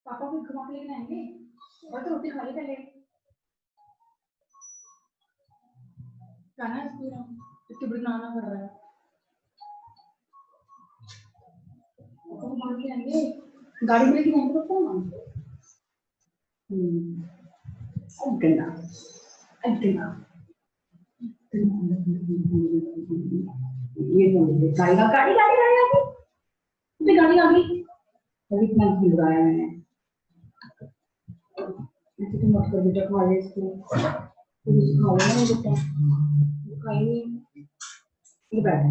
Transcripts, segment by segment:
पापा को घुमा के लेके आएंगे और तो रोटी खा ले पहले खाना है स्कूल इसके बड़ी नाना कर रहा है पापा को घुमा के आएंगे गाड़ी में लेके जाएंगे तो कौन गंदा गंदा ये गाड़ी गाड़ी गाड़ी गाड़ी आ गई गाड़ी आ गई अभी इतना क्यों लगाया मैंने ऐसे तो मत कर बेटा खा ले इसको कुछ खा लेना बेटा खाएंगे ये बैठ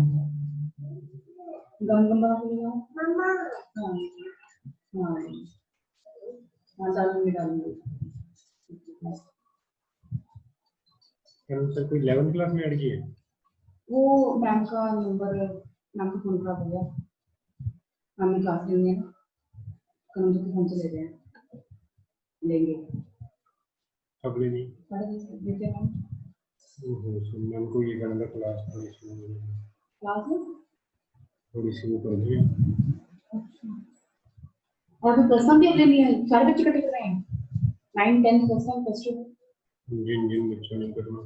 गम गम बना के लिया मम्मा हाँ हाँ हाँ डालूंगी डालूंगी सर कोई 11th क्लास में ऐड किया वो मैम का नंबर मैम का फोन खराब हो गया मैम ने क्लास लेनी है कल मुझे फोन से ले रहे हैं लेंगे कब लेनी देते हैं ओहो सर मैम को ये करना क्लास क्लास में थोड़ी सी वो कर दी और तो प्लस वन भी लेनी है सारे बच्चे इकट्ठे कर रहे हैं 9 10 प्लस वन प्लस टू जिन जिन बच्चों ने करना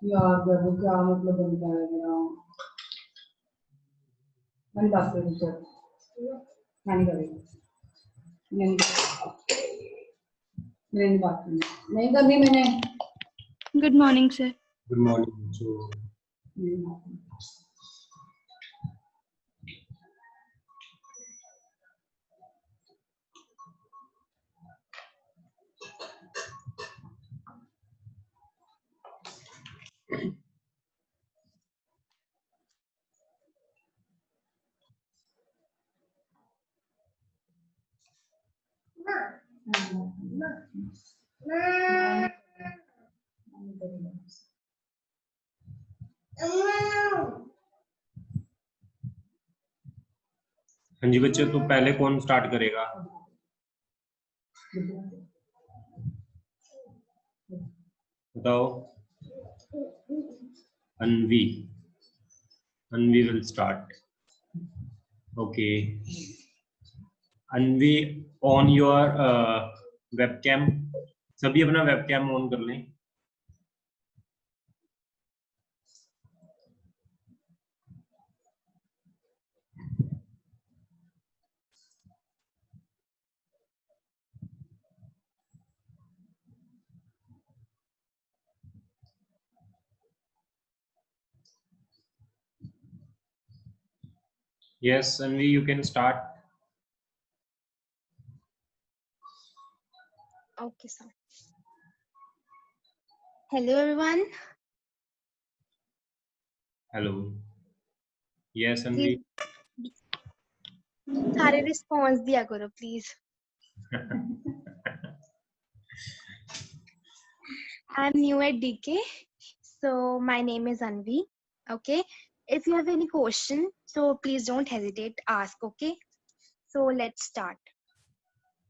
यार देखो क्या मतलब बनता है मेरा मैंने बात करी सर मैंने करी मैंने बात करनी नहीं करनी मैंने good morning sir good morning जो हाँ जी बच्चे तो पहले कौन स्टार्ट करेगा बताओ Anvi Anvi will start okay Anvi on your webcam सभी अपना वेबकैम ऑन कर लें Yes, Anvi, you can start. Okay sir. Hello everyone. Hello. Yes, Anvi. सारे रिस्पॉन्स दिया करो please I'm new at DK, so my name is Anvi. Okay, if you have any question, so please don't hesitate to ask. Okay, so let's start.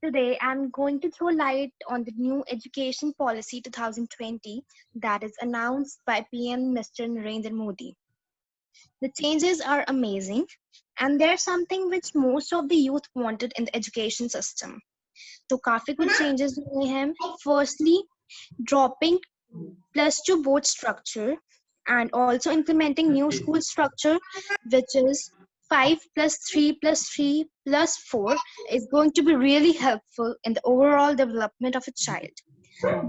Today I'm going to throw light on the new education policy 2020 that is announced by PM Mr. Narendra Modi. The changes are amazing, and there's something which most of the youth wanted in the education system. So काफी कुछ changes हुए हैं. Firstly, dropping +2 board structure and also implementing new school structure, which is 5 + 3 + 3 + 4 is going to be really helpful in the overall development of a child.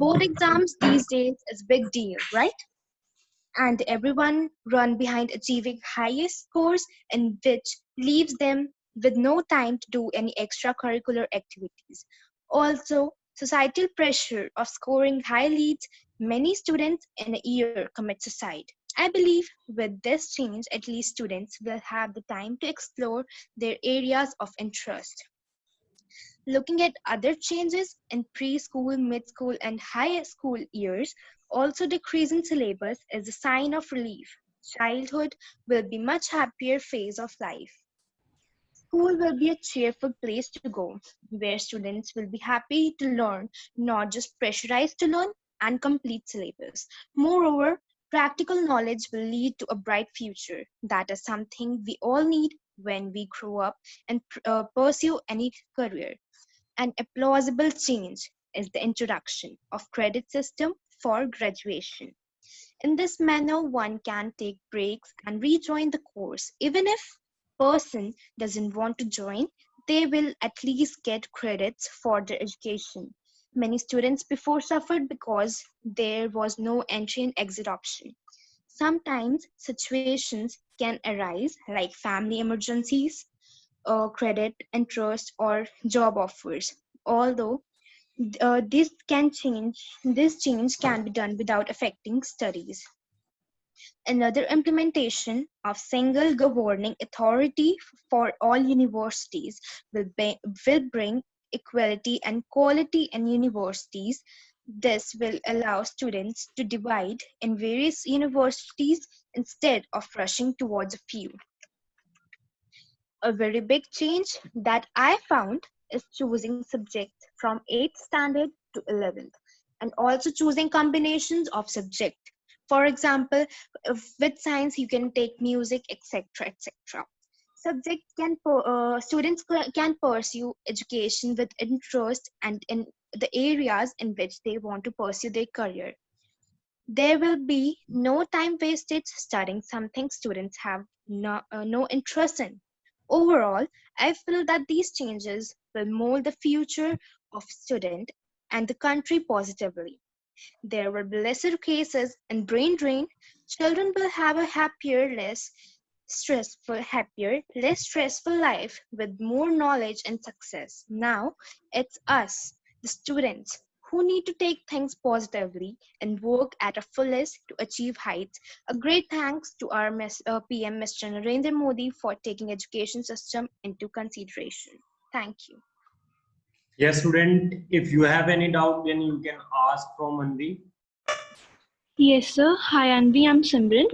Board exams these days is a big deal, right? And everyone run behind achieving highest scores, and which leaves them with no time to do any extracurricular activities. Also, societal pressure of scoring high leads many students in a year commit suicide. I believe with this change, at least students will have the time to explore their areas of interest. Looking at other changes in preschool, mid-school, and high school years, also decreasing syllabus is a sign of relief. Childhood will be much happier phase of life. School will be a cheerful place to go, where students will be happy to learn, not just pressurized to learn and complete syllabus. Moreover, practical knowledge will lead to a bright future. That is something we all need when we grow up and pursue any career. And a plausible change is the introduction of credit system for graduation. In this manner, one can take breaks and rejoin the course. Even if person doesn't want to join, they will at least get credits for their education. Many students before suffered because there was no entry and exit option. Sometimes situations can arise like family emergencies, credit, interest, or job offers. Although this change can be done without affecting studies. Another implementation of single governing authority for all universities will bring equality and quality in universities. This will allow students to divide in various universities instead of rushing towards a few. A very big change that I found is choosing subjects from 8th standard to 11th, and also choosing combinations of subject. For example, with science you can take music, etc., etc. Students can pursue education with interest and in the areas in which they want to pursue their career. There will be no time wasted studying something students have no interest in. Overall, I feel that these changes will mold the future of student and the country positively. There will be lesser cases and brain drain. Children will have a less stressful life with more knowledge and success. Now it's us, the students, who need to take things positively and work at a fullest to achieve heights. A great thanks to our PM Mr. Narendra Modi for taking education system into consideration. Thank you. Yes, student, if you have any doubt, then you can ask from Anvi. Yes, sir. Hi, Anvi. I'm Simran.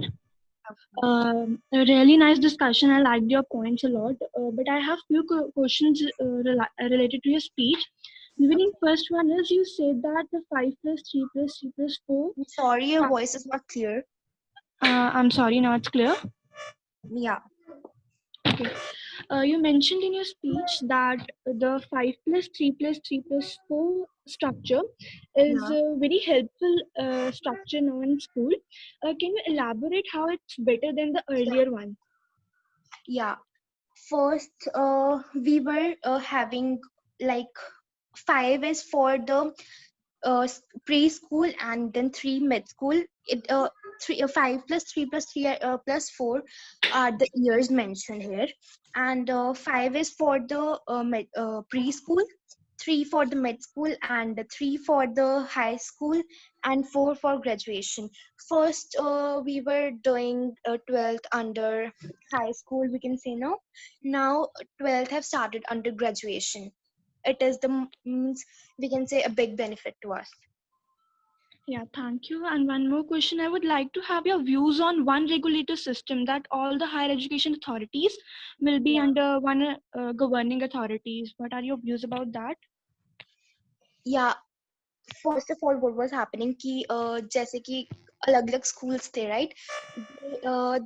A really nice discussion. I liked your points a lot. But I have few questions related to your speech. The very first one is you said that the 5 plus 3 plus 3 plus 4. I'm sorry, your voice is not clear. I'm sorry, now it's clear. Yeah. Okay. You mentioned in your speech that the 5 plus 3 plus 3 plus 4 structure is a very helpful structure now in school. Can you elaborate how it's better than the earlier one? Yeah. First, we were having like 5 is for the preschool and then 3 mid school. It 5 plus 3 plus 3 plus 4 are the years mentioned here, and 5 is for the preschool, 3 for the mid school, and 3 for the high school, and 4 for graduation. First, we were doing 12th under high school, we can say. Now 12th have started under graduation. It is the means, we can say, a big benefit to us. Yeah, thank you. And one more question. I would like to have your views on one regulator system that all the higher education authorities will be under one governing authorities. What are your views about that? Yeah, first of all, what was happening कि जैसे कि अलग-अलग schools थे, right?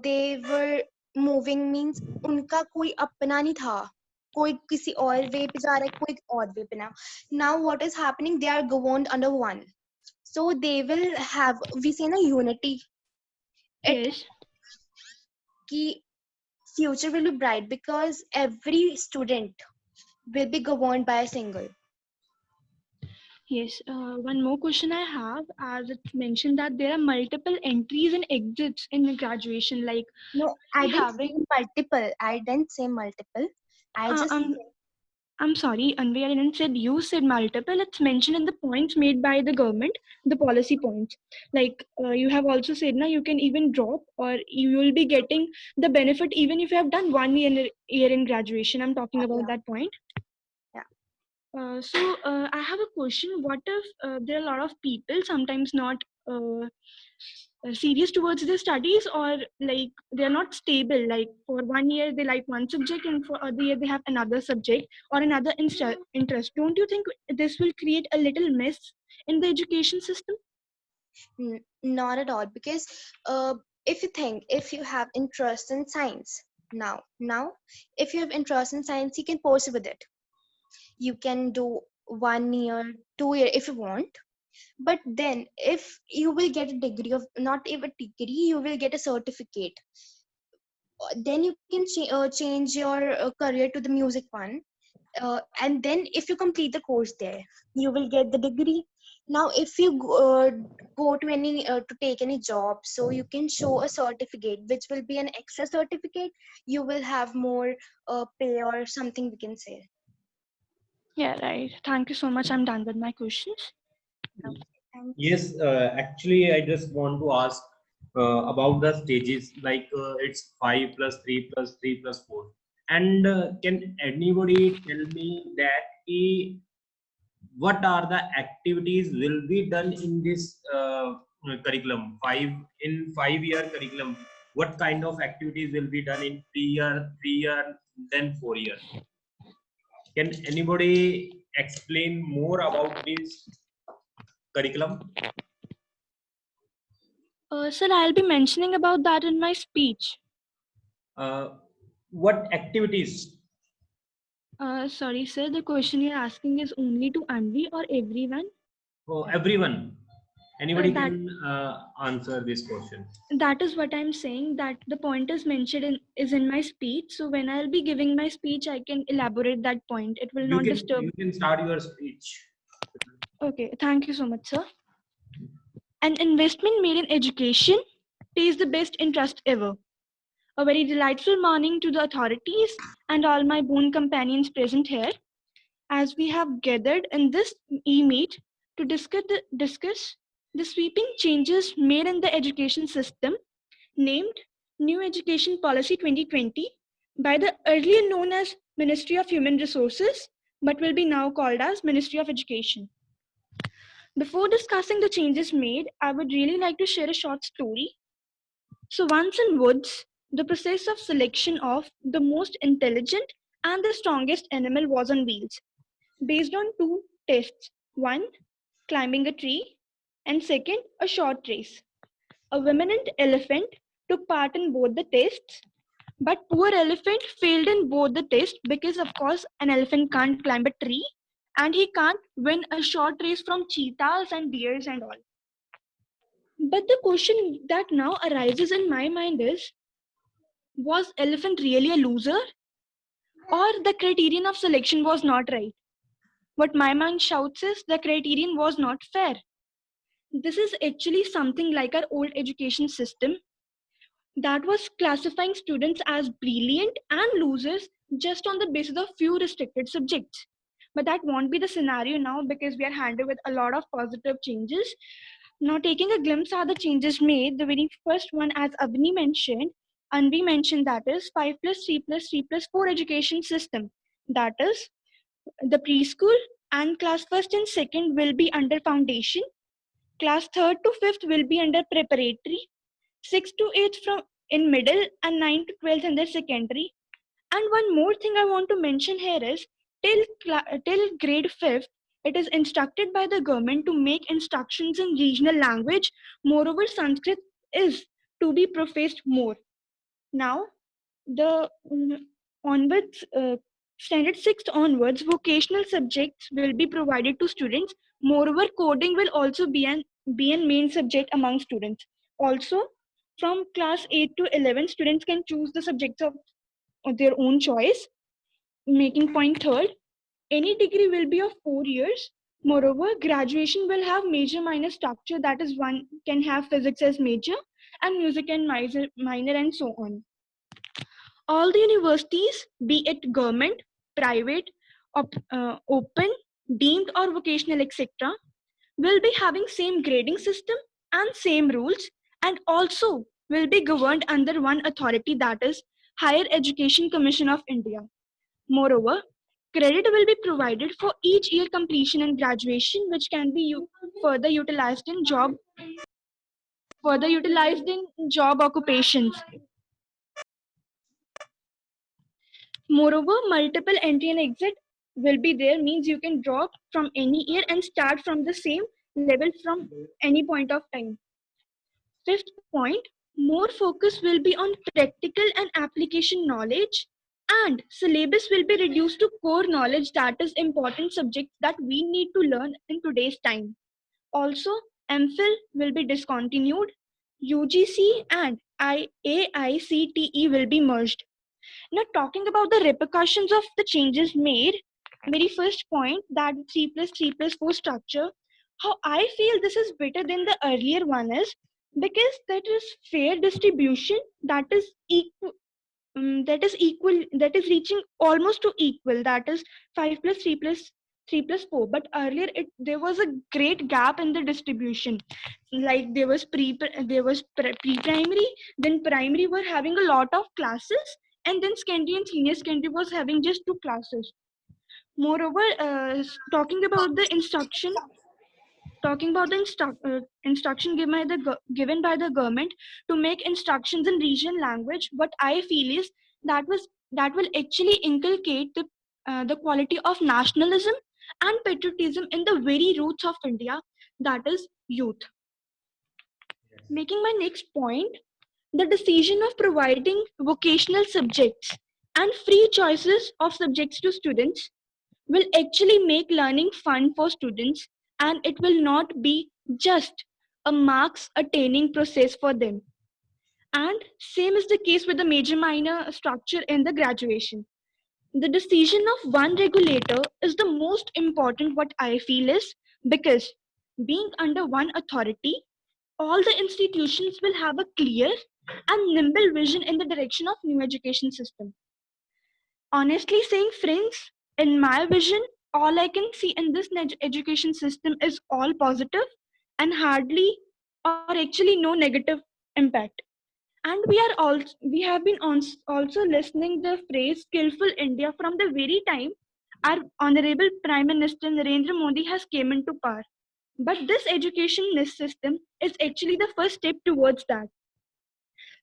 They were moving, means उनका कोई अपना नहीं था, कोई किसी और way पे जा रहा है, कोई और way पे ना. Now what is happening? They are governed under one. So they will have, we say na, unity. Yes. Ki future will be bright because every student will be governed by a single. Yes. One more question I have, as it's mentioned that there are multiple entries and exits in graduation. Like no, I didn't say multiple. I didn't say multiple. I just I'm sorry, Anvi, I didn't said you said multiple. It's mentioned in the points made by the government, the policy points. Like you have also said, now you can even drop or you will be getting the benefit even if you have done 1 year in graduation. I'm talking about that point. Yeah. So I have a question. What if there are a lot of people sometimes not serious towards their studies, or like they're not stable, like for 1 year they like one subject and for other year they have another subject or another interest? Don't you think this will create a little mess in the education system? Not at all, because if you have interest in science, Now, if you have interest in science, you can pursue with it. You can do 1 year, 2 year if you want. But then, if you will get a degree of not even degree, you will get a certificate. Then you can change your career to the music one. And then if you complete the course there, you will get the degree. Now if you go to any to take any job, so you can show a certificate which will be an extra certificate. You will have more pay or something, we can say. Yeah, right. Thank you so much. I'm done with my questions. Okay, thanks. Yes, actually, I just want to ask about the stages. Like it's 5 plus 3 plus 3 plus 4. And can anybody tell me that what are the activities will be done in this curriculum? 5 year curriculum. What kind of activities will be done in 3 year, 3 year, then 4 year? Can anybody explain more about this curriculum? Sir, I'll be mentioning about that in my speech. What activities? Sorry, sir. The question you're asking is only to Anvi or everyone? Oh, everyone. Anybody That can answer this question. that is what I'm saying. That the point is mentioned in my speech. So when I'll be giving my speech, I can elaborate that point. It will not disturb. You can start your speech. Okay. Thank you so much, sir. An investment made in education pays the best interest ever. A very delightful morning to the authorities and all my boon companions present here, as we have gathered in this e-meet to discuss the sweeping changes made in the education system, named New Education Policy 2020 by the earlier known as Ministry of Human Resources, but will be now called as Ministry of Education. Before discussing the changes made, I would really like to share a short story. So once in woods, the process of selection of the most intelligent and the strongest animal was on wheels, based on two tests. One, climbing a tree, and second, a short race. A ruminant elephant took part in both the tests, but poor elephant failed in both the tests because of course an elephant can't climb a tree and he can't win a short race from cheetahs and deers and all. But the question that now arises in my mind is, was elephant really a loser? Or the criterion of selection was not right? What my mind shouts is the criterion was not fair. This is actually something like our old education system that was classifying students as brilliant and losers just on the basis of few restricted subjects. But that won't be the scenario now because we are handled with a lot of positive changes. Now, taking a glimpse at the changes made, the very first one, as Anvi mentioned, that is 5 plus 3 plus 3 plus 4 education system. That is, the preschool and class first and second will be under foundation, class third to fifth will be under preparatory, 6th to 8th from in middle, and 9 to 12th under secondary. And one more thing I want to mention here is till grade 5th, it is instructed by the government to make instructions in regional language. Moreover, Sanskrit is to be professed more. Now, the onwards, standard 6th onwards, vocational subjects will be provided to students. Moreover, coding will also be an main subject among students. Also, from class 8 to 11, students can choose the subjects of their own choice. Making point third, any degree will be of 4 years. Moreover, graduation will have major minor structure, that is, one can have physics as major and music and minor and so on. All the universities, be it government, private, open, deemed or vocational, etc., will be having same grading system and same rules, and also will be governed under one authority, that is Higher Education Commission of India. Moreover, credit will be provided for each year completion and graduation, which can be further utilized in job occupations. Moreover, multiple entry and exit will be there, means you can drop from any year and start from the same level from any point of time. Fifth point, More focus will be on practical and application knowledge, and syllabus will be reduced to core knowledge, that is important subjects that we need to learn in today's time. Also, MPhil will be discontinued, UGC and AICTE will be merged. Now, talking about the repercussions of the changes made, very first point, that 3 plus 3 plus 4 structure, how I feel this is better than the earlier one is because that is fair distribution, that is reaching almost to equal, that is 5 plus 3 plus 3 plus 4. But earlier there was a great gap in the distribution, like there was pre-primary, then primary were having a lot of classes, and then secondary and senior secondary was having just 2 classes. Moreover, talking about the instruction given by the government to make instructions in regional language, what I feel is that will actually inculcate the quality of nationalism and patriotism in the very roots of India, that is youth. Making my next point, the decision of providing vocational subjects and free choices of subjects to students will actually make learning fun for students, and it will not be just a marks attaining process for them. And same is the case with the major minor structure in the graduation. The decision of one regulator is the most important, what I feel is, because being under one authority, all the institutions will have a clear and nimble vision in the direction of new education system. Honestly saying, friends, in my vision, all I can see in this education system is all positive and hardly or actually no negative impact. And we have been also listening the phrase skillful India from the very time our honorable Prime Minister Narendra Modi has came into power. But this education system is actually the first step towards that.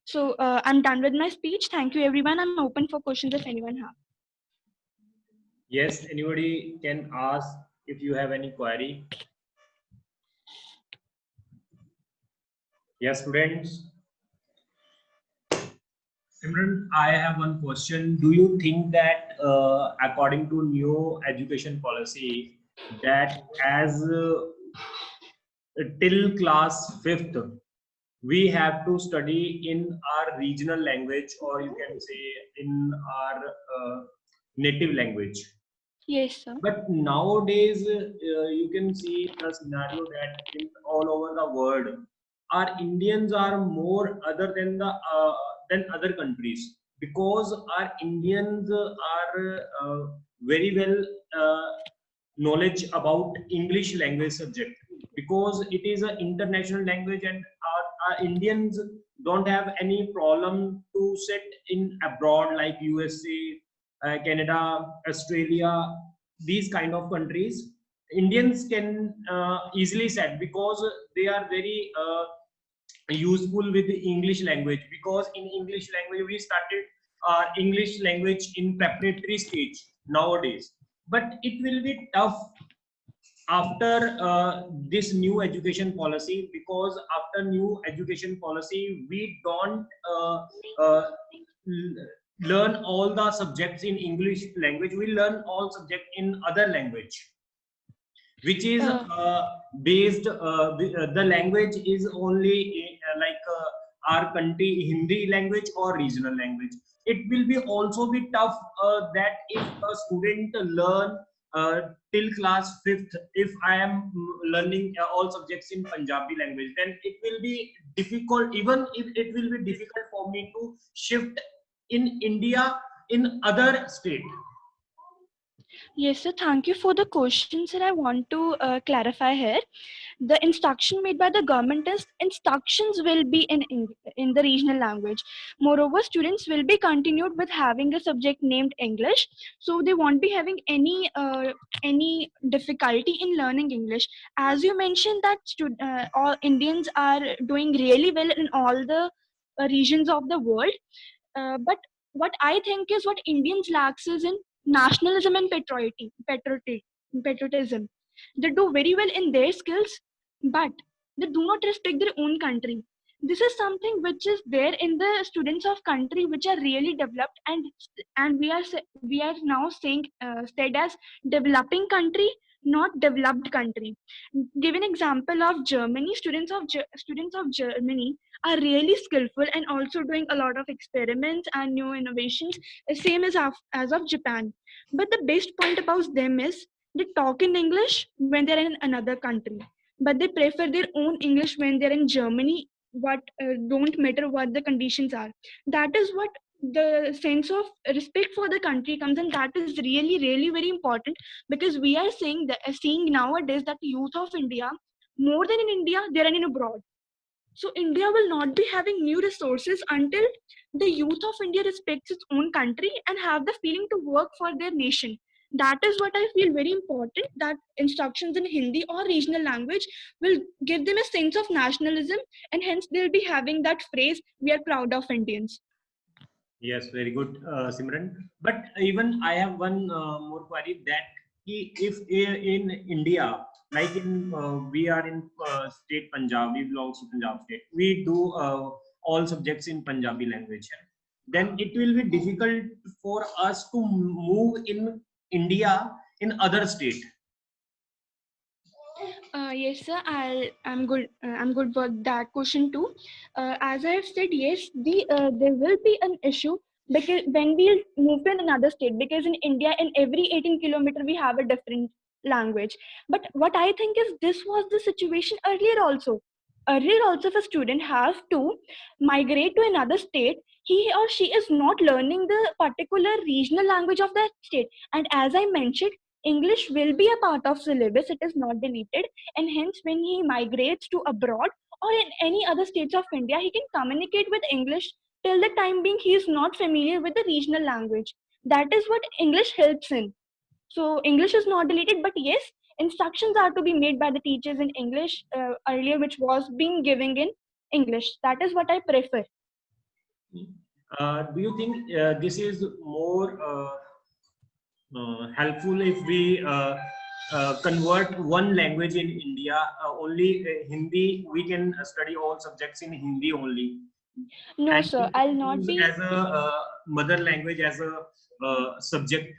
So I'm done with my speech. Thank you, everyone. I'm open for questions if anyone has. Yes, anybody can ask if you have any query. Yes, students. Simran, I have one question. Do you think that according to new education policy, that as till class 5th, we have to study in our regional language, or you can say in our native language? Yes, sir. But nowadays, you can see the scenario that in all over the world, our Indians are more other than other countries, because our Indians are very well knowledge about English language subject, because it is an international language, and our Indians don't have any problem to sit in abroad like USA, Canada, Australia, these kind of countries. Indians can easily set, because they are very useful with the English language, because in English language we started English language in preparatory stage nowadays. But it will be tough after this new education policy, because after new education policy we don't uh, learn all the subjects in English language, we learn all subject in other language, which is based the language is only our country Hindi language or regional language. It will be also be tough that if a student learn till class 5th, if I am learning all subjects in Punjabi language, then it will be difficult, even if it will be difficult for me to shift in India in other state. Yes, sir. Thank you for the question, sir. I want to clarify here. The instruction made by the government is instructions will be in the regional language. Moreover, students will be continued with having a subject named English, so they won't be having any difficulty in learning English. As you mentioned that all Indians are doing really well in all the regions of the world, but what I think is what Indians lacks is in nationalism and patriotism. They do very well in their skills, but they do not respect their own country. This is something which is there in the students of country which are really developed, and we are now saying said as developing country, not developed country. Give an example of Germany. Students of Germany are really skillful and also doing a lot of experiments and new innovations, same as of Japan. But the best point about them is they talk in English when they're in another country, but they prefer their own English when they're in Germany. What don't matter what the conditions are. That is what the sense of respect for the country comes, and that is really really very important, because we are seeing nowadays that youth of India, more than in India, they are in abroad. So India will not be having new resources until the youth of India respects its own country and have the feeling to work for their nation. That is what I feel very important, that instructions in Hindi or regional language will give them a sense of nationalism, and hence they'll be having that phrase, we are proud of Indians. Yes, very good, Simran. But even I have one more query, that if in India, like we are in state Punjab, we belong to Punjab state, we do all subjects in Punjabi language. Then it will be difficult for us to move in India in other state. Yes, sir. I'm good. I'm good for that question too. As I've said, yes, there will be an issue because when we move to another state, because in India, in every 18 kilometer, we have a different language. But what I think is this was the situation earlier also. Earlier also, if a student has to migrate to another state, he or she is not learning the particular regional language of that state. And as I mentioned, English will be a part of syllabus. It is not deleted, and hence when he migrates to abroad or in any other states of India, he can communicate with English till the time being he is not familiar with the regional language. That is what English helps in. So English is not deleted, but yes, instructions are to be made by the teachers in English earlier, which was being given in English. That is what I prefer. Do you think this is more helpful if we convert one language in India, only Hindi? We can study all subjects in Hindi only, No, and sir, we I'll can not use be. as a mother language as a subject.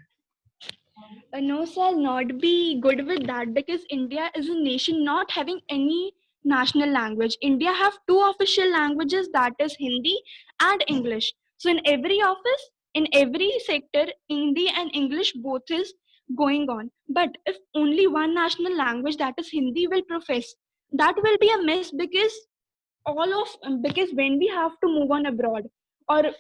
No, sir, I'll not be good with that, because India is a nation not having any national language. India have two official languages, that is Hindi and English. So in every office, in every sector, Hindi and English both is going on. But if only one national language, that is Hindi, will profess, that will be a mess, because when we have to move on abroad, or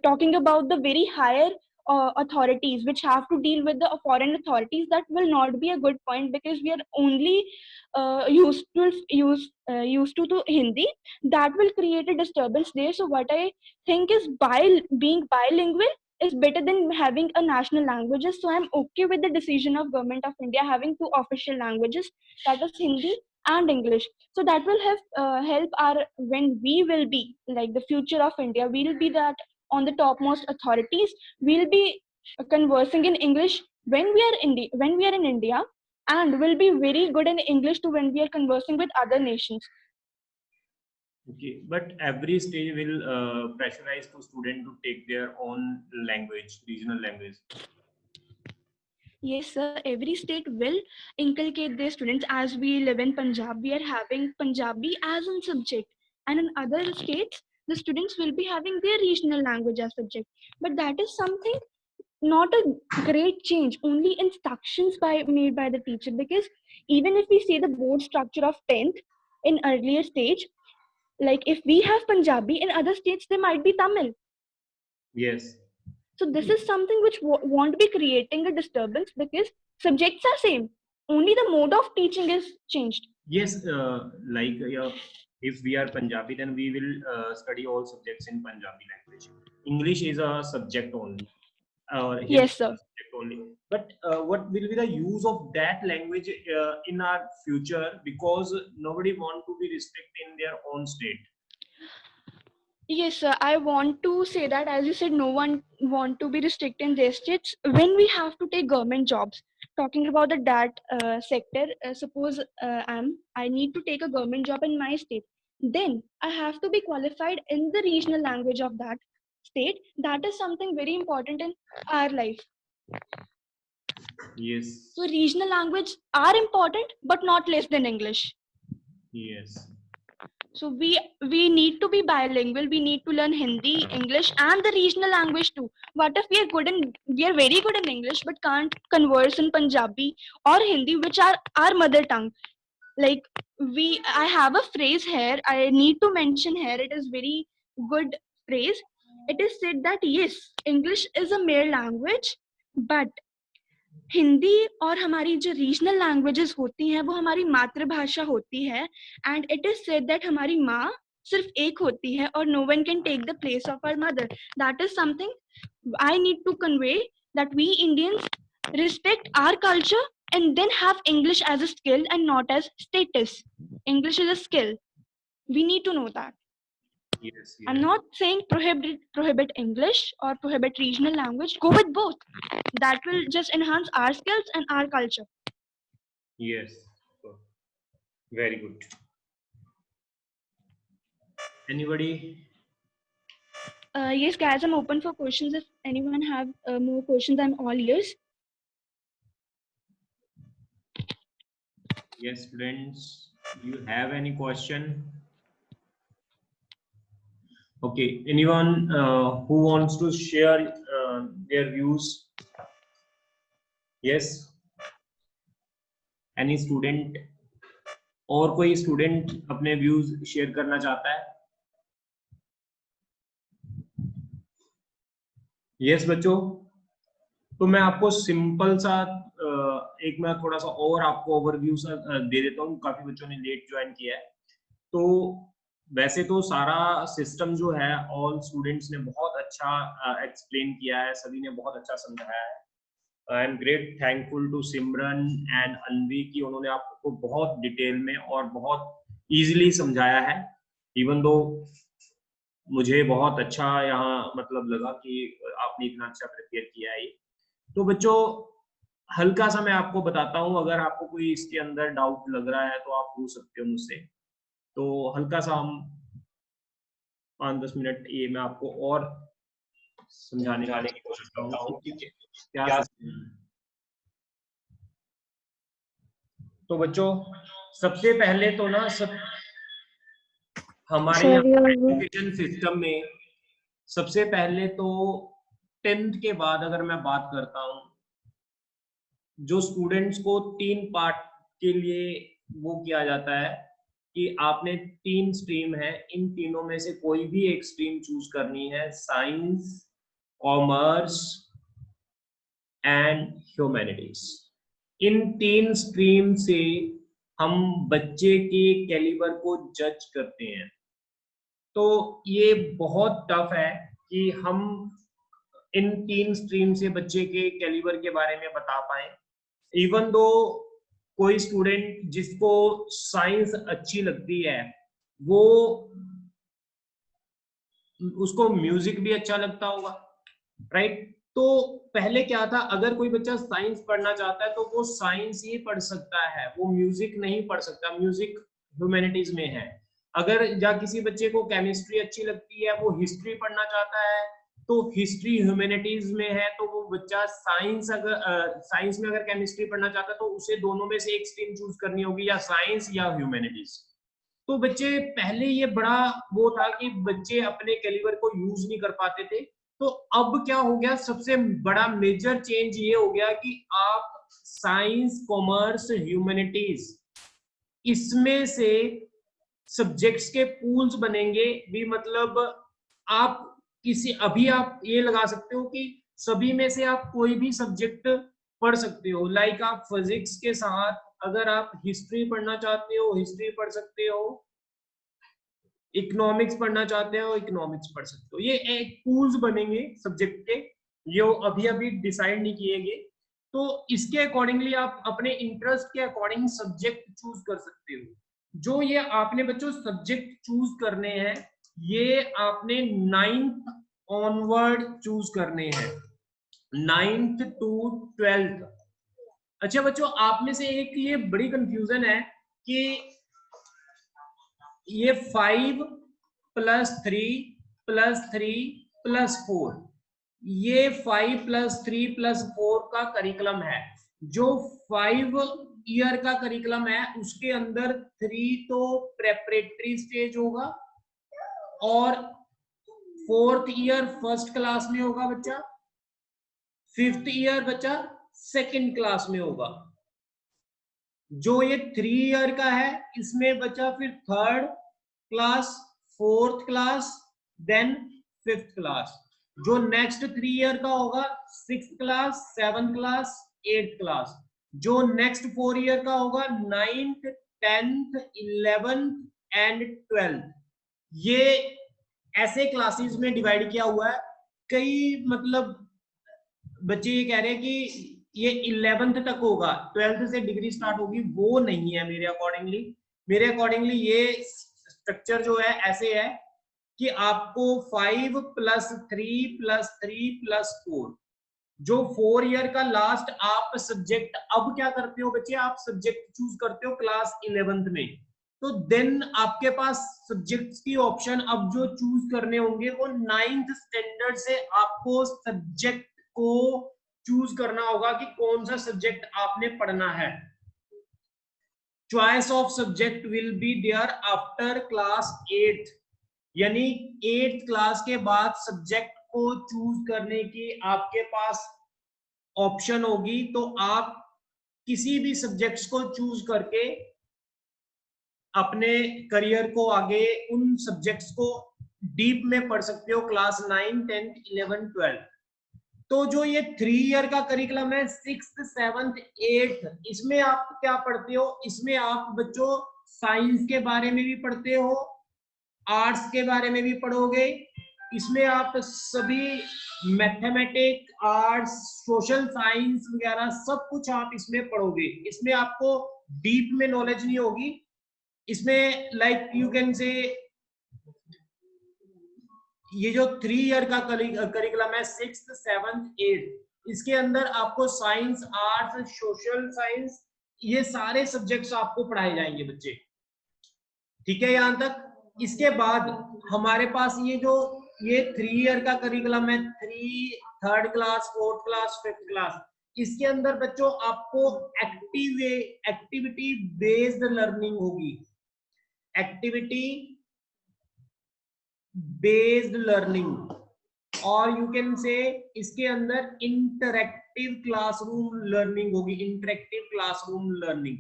talking about the very higher authorities which have to deal with the foreign authorities, that will not be a good point, because we are only used to Hindi. That will create a disturbance there. So what I think is, being bilingual is better than having a national languages. So I'm okay with the decision of government of India having two official languages, that is Hindi and English. So that will help our, when we will be like the future of India, we'll be that on the topmost authorities, we'll be conversing in English when we are in India, and will be very good in English too when we are conversing with other nations. Okay, but every state will pressurize to student to take their own language, regional language. Yes, sir. Every state will inculcate their students. As we live in Punjab, we are having Punjabi as a subject, and in other states, the students will be having their regional language as subject. But that is something not a great change. Only instructions made by the teacher. Because even if we see the board structure of 10th in earlier stage, like if we have Punjabi, in other states there might be Tamil. Yes. So this is something which won't be creating a disturbance, because subjects are same. Only the mode of teaching is changed. Yes, like if we are Punjabi, then we will study all subjects in Punjabi language. English is a subject only, or Hindi Yes, is sir. a subject only. But what will be the use of that language in our future? Because nobody want to be restricted in their own state. Yes, sir. I want to say that, as you said, no one want to be restricted in their states. When we have to take government jobs, talking about that sector, suppose I need to take a government job in my state. then I have to be qualified in the regional language of that state. That is something very important in our life. Yes. So regional language are important, but not less than English. Yes. So we need to be bilingual. We need to learn Hindi, English, and the regional language too. What if we are very good in English, but can't converse in Punjabi or Hindi, which are our mother tongue? Like I have a phrase here. I need to mention here. It is very good phrase. It is said that yes, English is a mere language, but Hindi और हमारी जो regional languages होती हैं वो हमारी मातृभाषा होती है and it is said that हमारी माँ सिर्फ एक होती है और no one can take the place of our mother. That is something I need to convey that we Indians respect our culture and then have English as a skill and not as status. English is a skill. We need to know that. Yes. I'm not saying prohibit English or prohibit regional language. Go with both. That will just enhance our skills and our culture. Yes. Very good. Anybody? Yes, guys, I'm open for questions. If anyone have more questions, I'm all ears. Yes, students. Do you have any question? Okay. Anyone who wants to share their views? Yes. Any student? और कोई student अपने views share करना चाहता है? Yes बच्चों, तो मैं आपको सिंपल सा एक मैं थोड़ा सा और आपको ओवरव्यू सा दे देता हूँ. काफी बच्चों ने लेट ज्वाइन किया है, तो वैसे तो सारा सिस्टम जो है ऑल स्टूडेंट्स ने बहुत अच्छा एक्सप्लेन किया है, सभी ने बहुत अच्छा समझाया है. I am great thankful to Simran and Anvi की उन्होंने आपको बहुत डिटेल में और बहुत इजीली समझाया है. इवन दो मुझे बहुत अच्छा यहाँ मतलब लगा कि आपने इतना अच्छा प्रिपेयर किया है. तो बच्चों हल्का सा मैं आपको बताता हूँ, अगर आपको कोई इसके अंदर डाउट लग रहा है तो आप पूछ सकते हो मुझसे. तो हल्का सा हम 5-10 मिनट ये मैं आपको और समझाने की कोशिश करता हूँ कि क्या. तो बच्चों सबसे पहले तो ना हमारे एजुकेशन सिस्टम में सबसे पहले तो 10th के बाद अगर मैं बात करता हूँ, जो स्टूडेंट्स को 3 पार्ट के लिए वो किया जाता है कि आपने 3 स्ट्रीम है, इन तीनों में से कोई भी एक स्ट्रीम चूज करनी है, science, commerce and humanities. In 3 stream से हम बच्चे के कैलिबर को जज करते हैं. तो ये बहुत टफ है कि हम इन 3 स्ट्रीम से बच्चे के कैलिबर के बारे में बता पाए. इवन दो कोई स्टूडेंट जिसको साइंस अच्छी लगती है, वो उसको म्यूजिक भी अच्छा लगता होगा, राइट. तो पहले क्या था, अगर कोई बच्चा साइंस पढ़ना चाहता है तो वो साइंस ही पढ़ सकता है, वो म्यूजिक नहीं पढ़ सकता. म्यूजिक ह्यूमैनिटीज में है. अगर या किसी बच्चे को केमिस्ट्री अच्छी लगती है, वो हिस्ट्री पढ़ना चाहता है, तो हिस्ट्री ह्यूमैनिटीज में है, तो वो बच्चा साइंस में अगर केमिस्ट्री पढ़ना चाहता है तो उसे दोनों में से एक स्ट्रीम चूज करनी होगी, या साइंस या ह्यूमैनिटीज. तो बच्चे पहले ये बड़ा वो था कि बच्चे अपने कैलिबर को यूज नहीं कर पाते थे. तो अब क्या हो गया, सबसे बड़ा मेजर चेंज ये हो गया कि आप साइंस, कॉमर्स, ह्यूमैनिटीज इसमें से सब्जेक्ट्स के पूल्स बनेंगे भी. मतलब आप अभी आप ये लगा सकते हो कि सभी में से आप कोई भी सब्जेक्ट पढ़ सकते हो. लाइक आप फिजिक्स के साथ अगर आप हिस्ट्री पढ़ना चाहते हो, हिस्ट्री पढ़ सकते हो. इकोनॉमिक्स पढ़ना चाहते हो, इकोनॉमिक्स पढ़ सकते हो. ये एक पूल्स बनेंगे सब्जेक्ट के, ये अभी डिसाइड नहीं किए गए. तो इसके अकॉर्डिंगली आप अपने इंटरेस्ट के अकॉर्डिंग सब्जेक्ट चूज कर सकते हो. जो ये आपने बच्चों सब्जेक्ट चूज करने हैं, ये आपने 9th ऑनवर्ड चूज करने हैं, 9th to 12th. अच्छा बच्चों, आप में से एक ये बड़ी कंफ्यूजन है कि ये 5 + 3 + 3 + 4, ये 5 + 3 + 4 का करिकुलम है। जो 5 ईयर का करिकुलम है उसके अंदर 3 तो प्रेपरेटरी स्टेज होगा और 4th ईयर फर्स्ट क्लास में होगा बच्चा, 5th ईयर बच्चा सेकंड क्लास में होगा। जो ये 3 ईयर का है इसमें बच्चा फिर 3rd class, 4th class, then 5th class. जो नेक्स्ट 3 ईयर का होगा 6th class, 7th class, 8th class. जो नेक्स्ट 4 ईयर का होगा 9th, 10th, 11th and 12th। ये ऐसे क्लासेस में डिवाइड किया हुआ है। कई मतलब बच्चे ये कह रहे हैं कि ये 11th तक होगा, 12th से डिग्री स्टार्ट होगी, वो नहीं है मेरे अकॉर्डिंगली। मेरे अकॉर्डिंगली ये स्ट्रक्चर जो है ऐसे है कि आपको 5 + 3 + 3 + 4, जो 4 ईयर का लास्ट आप सब्जेक्ट अब क्या करते हो बच्चे, आप सब्जेक्ट चूज करते हो क्लास 11th में, तो देन आपके पास सब्जेक्ट्स की ऑप्शन अब जो चूज करने होंगे वो 9th स्टैंडर्ड से आपको सब्जेक्ट को चूज करना होगा कि कौन सा सब्जेक्ट आपने पढ़ना है। Choice of subject will be there after class 8th, यानी 8th क्लास के बाद सब्जेक्ट को चूज करने की आपके पास ऑप्शन होगी। तो आप किसी भी सब्जेक्ट्स को चूज करके अपने करियर को आगे उन सब्जेक्ट्स को डीप में पढ़ सकते हो क्लास 9, 10, 11, 12। तो जो ये 3 ईयर का करिकुलम है 6th, 7th, 8th, इसमें आप क्या पढ़ते हो, इसमें आप बच्चों साइंस के बारे में भी पढ़ते हो, आर्ट्स के बारे में भी पढ़ोगे। इसमें आप सभी मैथमेटिक्स, आर्ट्स, सोशल साइंस वगैरह सब कुछ आप इसमें पढ़ोगे। इसमें आपको डीप में नॉलेज नहीं होगी। इसमें लाइक यू कैन से ये जो 3 ईयर का करिकुलम है 6th, 7th, 8th, इसके अंदर आपको साइंस, आर्ट्स, सोशल साइंस, ये सारे सब्जेक्ट्स आपको पढ़ाए जाएंगे बच्चे। ठीक है यहां तक। इसके बाद हमारे पास ये जो ये 3 ईयर का करिकुलम है, 3rd class, 4th class, 5th class, इसके अंदर बच्चों आपको एक्टिविटी बेस्ड लर्निंग होगी। एक्टिविटी बेस्ड लर्निंग, और यू कैन से इसके अंदर इंटरैक्टिव क्लासरूम लर्निंग होगी। इंटरैक्टिव क्लासरूम लर्निंग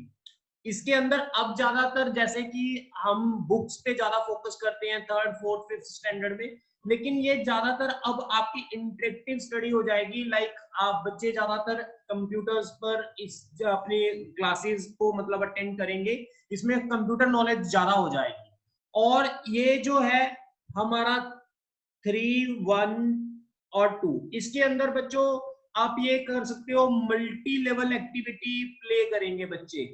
इसके अंदर अब ज्यादातर जैसे कि हम बुक्स पे ज्यादा फोकस करते हैं 3rd, 4th, 5th स्टैंडर्ड में, लेकिन ये ज्यादातर अब आपकी इंटरैक्टिव स्टडी हो जाएगी। लाइक आप बच्चे ज्यादातर कंप्यूटर्स पर इस अपनी क्लासेस को मतलब अटेंड करेंगे, इसमें कंप्यूटर नॉलेज ज्यादा हो जाएगी। और ये जो है हमारा 3, 1 और 2, इसके अंदर बच्चों आप ये कर सकते हो मल्टी लेवल एक्टिविटी प्ले करेंगे बच्चे।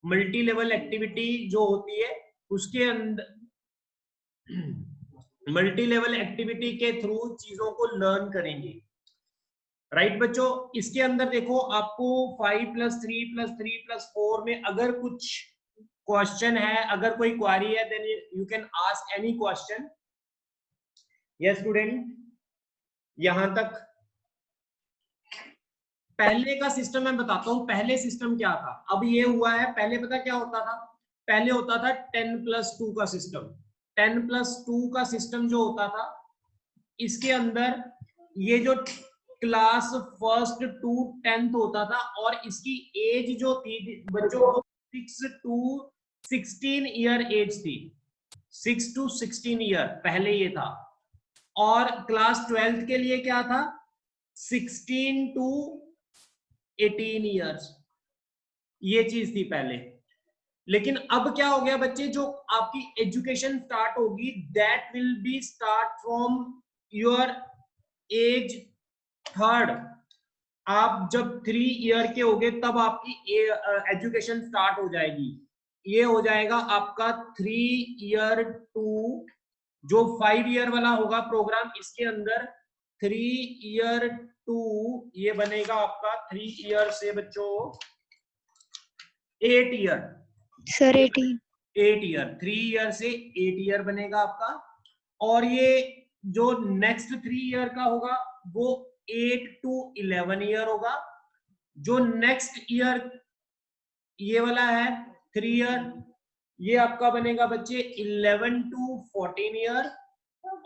मल्टी लेवल एक्टिविटी जो होती है उसके अंदर मल्टी लेवल एक्टिविटी के थ्रू चीजों को लर्न करेंगे। राइट बच्चों, इसके अंदर देखो आपको 5 + 3 + 3 + 4 में अगर कुछ क्वेश्चन है, अगर कोई क्वेरी है, then you can ask any question. Yes student, यहां तक पहले का सिस्टम मैं बताता हूं। पहले सिस्टम क्या था, अब ये हुआ है। पहले पता क्या होता था, पहले होता था 10 + 2 का सिस्टम। 10 + 2 का सिस्टम जो होता था, इसके अंदर ये जो क्लास 1st to 10th होता था, और इसकी एज जो थी बच्चों 6 to 16 ईयर एज थी। 6 to 16 ईयर पहले ये था। और क्लास 12th के लिए क्या था, 16 to 18 ईयर्स, ये चीज थी पहले। लेकिन अब क्या हो गया बच्चे, जो आपकी एजुकेशन स्टार्ट होगी that will be start from your age 3rd। आप जब 3 ईयर के होगे तब आपकी एजुकेशन स्टार्ट हो जाएगी। ये हो जाएगा आपका 3 ईयर टू, जो 5 ईयर वाला होगा प्रोग्राम, इसके अंदर 3 ईयर टू ये बनेगा आपका 3 ईयर से बच्चों 8 ईयर। सर 18 8 ईयर, 3 ईयर से 8 ईयर बनेगा आपका। और ये जो नेक्स्ट 3 ईयर का होगा वो 8 to 11 ईयर होगा। जो नेक्स्ट ईयर ये वाला है 3 ईयर, ये आपका बनेगा बच्चे 11 to 14 ईयर।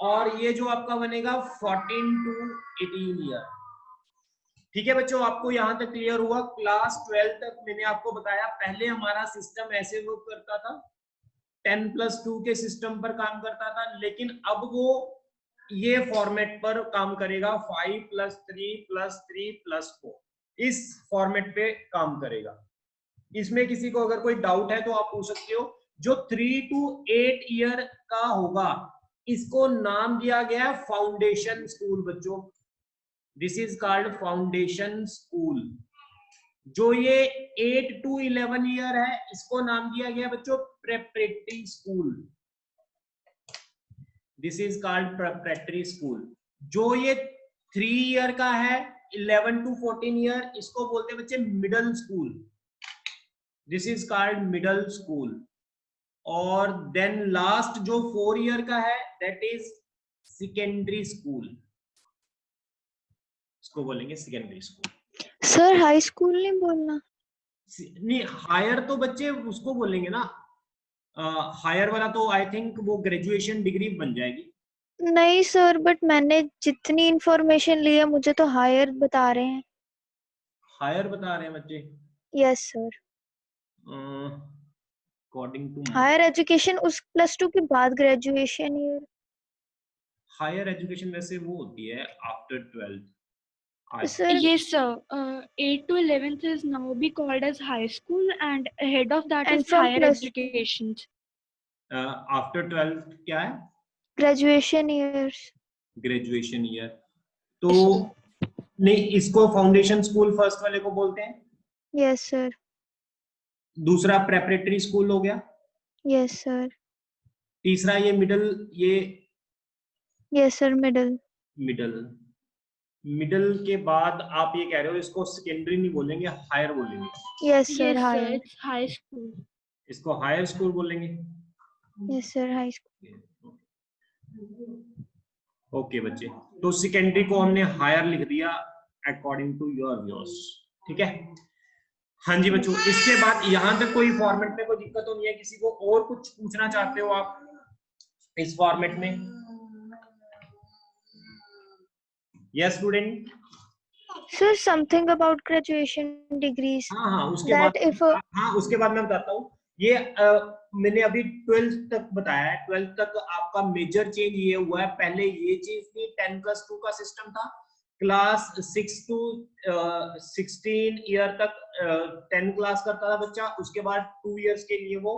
और ये जो आपका बनेगा 14 to 18 ईयर। ठीक है बच्चों, आपको यहां तक क्लियर हुआ? क्लास 12 तक मैंने आपको बताया, पहले हमारा सिस्टम ऐसे वर्क करता था, 10+2 के सिस्टम पर काम करता था, लेकिन अब वो ये फॉर्मेट पर काम करेगा, 5+3+3+4 इस फॉर्मेट पे काम करेगा। इसमें किसी को अगर कोई डाउट है तो आप पूछ सकते हो। जो 3 to 8 ईयर का होगा इसको नाम दिया गया है फाउंडेशन स्कूल बच्चों। This is called foundation school. जो ये 8 to 11 ईयर है इसको नाम दिया गया बच्चों preparatory school. This is called preparatory school. जो ये 3 ईयर का है 11 to 14 ईयर, इसको बोलते हैं बच्चे middle school. This is called middle school. और देन लास्ट जो 4 ईयर का है दैट इज सेकेंडरी स्कूल, इसको बोलेंगे secondary school. Sir high school नहीं बोलना? नहीं, हायर तो बच्चे उसको बोलेंगे ना, हायर वाला तो आई थिंक वो ग्रेजुएशन डिग्री बन जाएगी। नहीं सर, बट मैंने जितनी इंफॉर्मेशन ली है मुझे तो हायर बता रहे हैं। हायर बता रहे हैं बच्चे? Yes sir. According to higher education उस +2 के बाद ग्रेजुएशन ईयर। हायर एजुकेशन वैसे वो होती है after 12th। Sir Yes, sir. 8 to 11th is now be called as high school, and ahead of that And is from higher plus- education. After 12th क्या है? Graduation years. Graduation year. तो नहीं, इसको foundation school first वाले को बोलते हैं। Yes sir. दूसरा प्रेपरेटरी स्कूल हो गया। Yes sir. तीसरा ये मिडल, ये yes sir middle. Middle. Middle के बाद आप ये कह रहे हो इसको सेकेंडरी नहीं बोलेंगे, हायर बोलेंगे। Yes sir Yes, sir. Higher. It's high school. इसको हायर स्कूल बोलेंगे। Yes sir high school. Okay बच्चे, तो सेकेंडरी को हमने हायर लिख दिया अकॉर्डिंग टू योर व्यूज। ठीक है, हाँ जी बच्चों। इसके बाद यहाँ तक कोई फॉर्मेट में कोई दिक्कत तो नहीं है? किसी को और कुछ पूछना चाहते हो आप इस फॉर्मेट में? Yes student. Sir something about graduation degrees. हाँ, उसके That बाद if a- हाँ, उसके बाद मैं बताता हूँ। ये मैंने अभी 12th तक बताया है। 12th तक आपका मेजर चेंज ये हुआ है। पहले ये चीज थी, 10+2 का सिस्टम था। क्लास 6 to 16 ईयर तक 10 क्लास करता था बच्चा। उसके बाद 2 इयर्स के लिए वो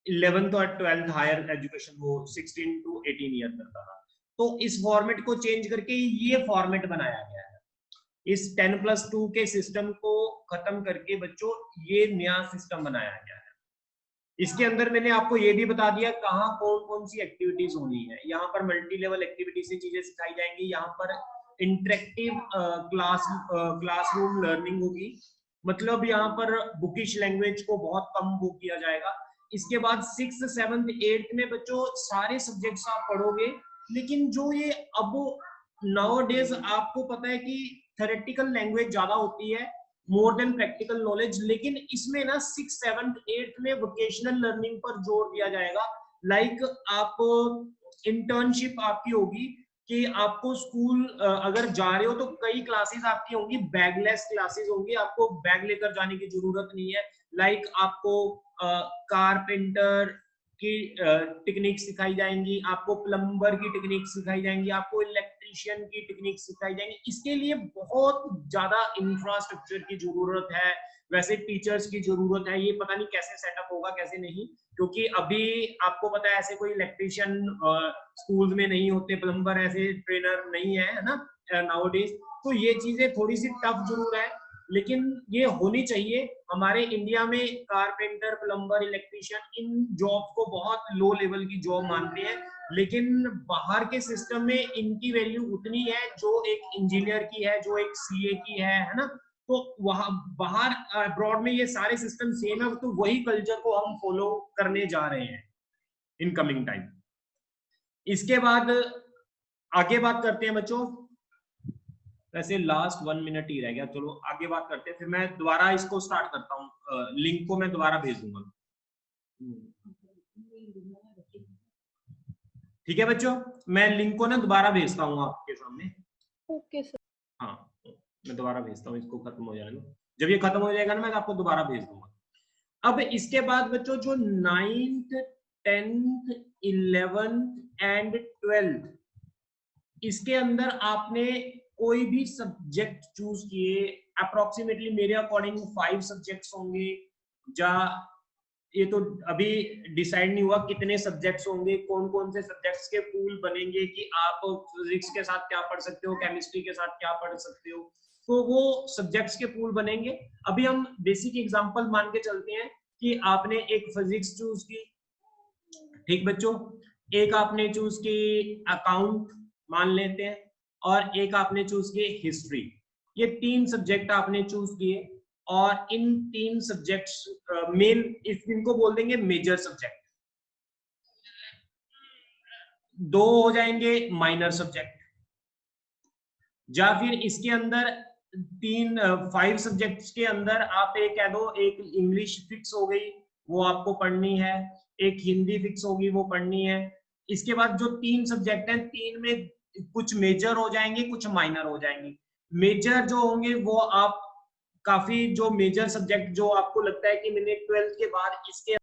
11th और 12th हायर एजुकेशन वो 16 to 18 ईयर करता था। तो इस फॉर्मेट को चेंज करके ये फॉर्मेट बनाया गया है। इस 10+2 के सिस्टम को खत्म करके बच्चों ये नया सिस्टम बनाया गया है। इसके अंदर मैंने आपको ये भी बता दिया कहाँ कौन कौन सी एक्टिविटीज होनी है। यहाँ पर मल्टी लेवल एक्टिविटी से चीजें सिखाई जाएंगी। यहाँ पर इंटरेक्टिव क्लासरूम लर्निंग होगी। मतलब यहाँ पर बुकिश लैंग्वेज को बहुत कम वो किया जाएगा। इसके बाद 6th 7th 8th में बच्चों सारे सब्जेक्ट्स आप पढ़ोगे, लेकिन जो ये अब नाउ डेज आपको पता है कि थ्योरेटिकल लैंग्वेज ज्यादा होती है मोर देन प्रैक्टिकल नॉलेज, लेकिन इसमें ना 6th 7th 8th में वोकेशनल लर्निंग पर जोर दिया जाएगा। लाइक आप इंटर्नशिप आपकी होगी कि आपको स्कूल अगर जा रहे हो तो कई क्लासेस आपकी होंगी बैगलेस क्लासेस होंगी, आपको बैग लेकर जाने की जरूरत नहीं है। लाइक आपको कारपेंटर की टेक्निक सिखाई जाएंगी, आपको प्लम्बर की टेक्निक सिखाई जाएंगी, आपको इलेक्ट्रीशियन की टेक्निक सिखाई जाएंगी। इसके लिए बहुत ज्यादा इंफ्रास्ट्रक्चर की जरूरत है, वैसे टीचर्स की जरूरत है। ये पता नहीं कैसे सेटअप होगा कैसे नहीं, क्योंकि अभी आपको पता है ऐसे कोई इलेक्ट्रीशियन स्कूल्स में नहीं होते, प्लम्बर ऐसे ट्रेनर नहीं है ना नाउअडेज। तो ये चीजें थोड़ी सी टफ जरूर है, लेकिन ये होनी चाहिए। हमारे इंडिया में कारपेंटर, प्लम्बर, इलेक्ट्रीशियन इन जॉब को बहुत लो लेवल की जॉब मानते हैं, लेकिन बाहर के सिस्टम में इनकी वैल्यू उतनी है जो एक इंजीनियर की है, जो एक सीए की है ना। तो वहां बाहर अब्रॉड में ये सारे सिस्टम सेम है, तो वही कल्चर को हम फॉलो करने जा रहे हैं इन कमिंग टाइम। इसके बाद आगे बात करते हैं बच्चों, वैसे लास्ट 1 मिनट ही रह गया, चलो आगे बात करते हैं, फिर मैं दोबारा इसको स्टार्ट करता हूँ, लिंक को मैं दोबारा भेज दूंगा। ठीक है बच्चों, मैं लिंक को ना दोबारा भेजता हूँ आपके सामने। Okay sir. हाँ मैं दोबारा भेजता हूँ, इसको खत्म हो जाएगा, जब ये खत्म हो जाएगा ना मैं आपको दोबारा भेज दूंगा। अब इसके बाद बच्चों जो 9th 10th 11th and 12th, इसके अंदर आपने कोई भी सब्जेक्ट चूज किए, अप्रोक्सीमेटली मेरे अकॉर्डिंग 5 सब्जेक्ट्स होंगे, या ये तो अभी डिसाइड नहीं हुआ कितने सब्जेक्ट्स होंगे, कौन कौन से सब्जेक्ट्स के पूल बनेंगे कि आप फिजिक्स के साथ क्या पढ़ सकते हो, केमिस्ट्री के साथ क्या पढ़ सकते हो, तो वो सब्जेक्ट्स के पूल बनेंगे। अभी हम बेसिक एग्जांपल मान के चलते हैं कि आपने एक फिजिक्स चूज की, ठीक बच्चों, एक आपने चूज की अकाउंट मान लेते हैं, और एक आपने चूज की हिस्ट्री। ये 3 सब्जेक्ट आपने चूज किए, और इन 3 सब्जेक्ट्स मेन, इनको बोल देंगे मेजर सब्जेक्ट, 2 हो जाएंगे माइनर सब्जेक्ट, या फिर इसके अंदर 5 सब्जेक्ट्स के अंदर आप एक कह दो, एक इंग्लिश फिक्स हो गई वो आपको पढ़नी है, एक हिंदी फिक्स होगी वो पढ़नी है। इसके बाद जो 3 सब्जेक्ट हैं, 3 में कुछ मेजर हो जाएंगे, कुछ माइनर हो जाएंगे। मेजर जो होंगे वो आप काफी, जो मेजर सब्जेक्ट जो आपको लगता है कि मैंने 12th के बाद इसके